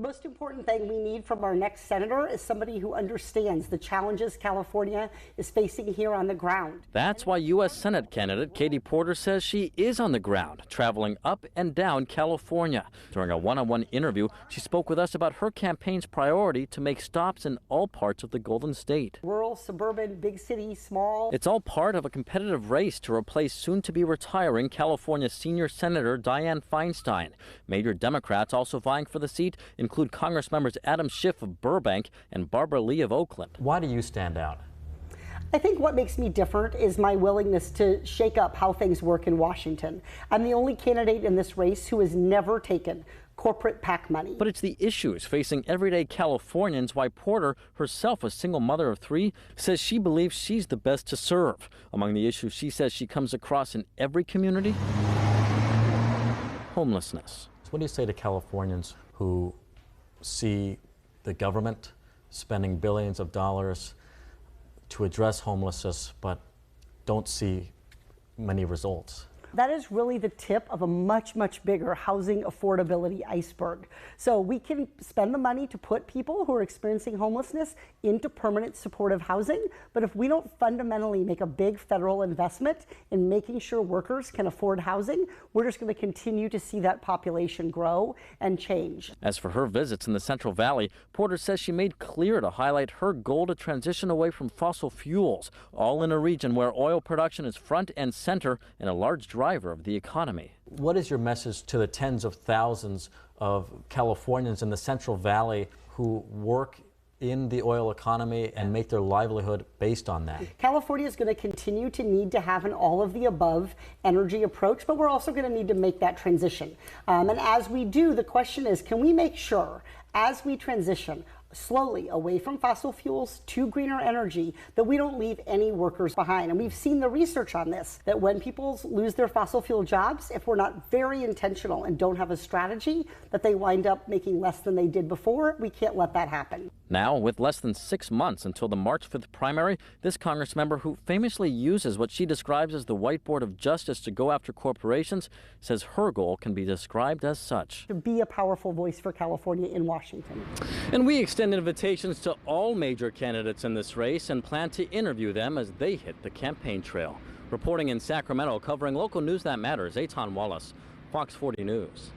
The most important thing we need from our next senator is somebody who understands the challenges California is facing here on the ground. That's why U.S. Senate candidate Katie Porter says she is on the ground, traveling up and down California. During a one-on-one interview, she spoke with us about her campaign's priority to make stops in all parts of the Golden State. Rural, suburban, big city, small. It's all part of a competitive race to replace soon-to-be retiring California senior Senator Dianne Feinstein. Major Democrats also vying for the seat include Congress members Adam Schiff of Burbank and Barbara Lee of Oakland. Why do you stand out? I think what makes me different is my willingness to shake up how things work in Washington. I'm the only candidate in this race who has never taken corporate PAC money. But it's the issues facing everyday Californians why Porter, herself a single mother of 3, says she believes she's the best to serve. Among the issues she says she comes across in every community, homelessness. So what do you say to Californians who see the government spending billions of dollars to address homelessness but don't see many results? That is really the tip of a much, much bigger housing affordability iceberg. So we can spend the money to put people who are experiencing homelessness into permanent supportive housing, but if we don't fundamentally make a big federal investment in making sure workers can afford housing, we're just going to continue to see that population grow and change. As for her visits in the Central Valley, Porter says she made clear to highlight her goal to transition away from fossil fuels, all in a region where oil production is front and center and a large driver of the economy. What is your message to the tens of thousands of Californians in the Central Valley who work in the oil economy and make their livelihood based on that? California is going to continue to need to have an all-of-the-above energy approach, but we're also going to need to make that transition. And as we do, the question is, can we make sure, as we transition slowly away from fossil fuels to greener energy, that we don't leave any workers behind? And we've seen the research on this, that when people lose their fossil fuel jobs, if we're not very intentional and don't have a strategy, that they wind up making less than they did before. We can't let that happen. Now, with less than 6 months until the March 5th primary, this Congress member, who famously uses what she describes as the whiteboard of justice to go after corporations, says her goal can be described as such: to be a powerful voice for California in Washington. And we extend invitations to all major candidates in this race and plan to interview them as they hit the campaign trail. Reporting in Sacramento, covering local news that matters, Eitan Wallace, Fox 40 News.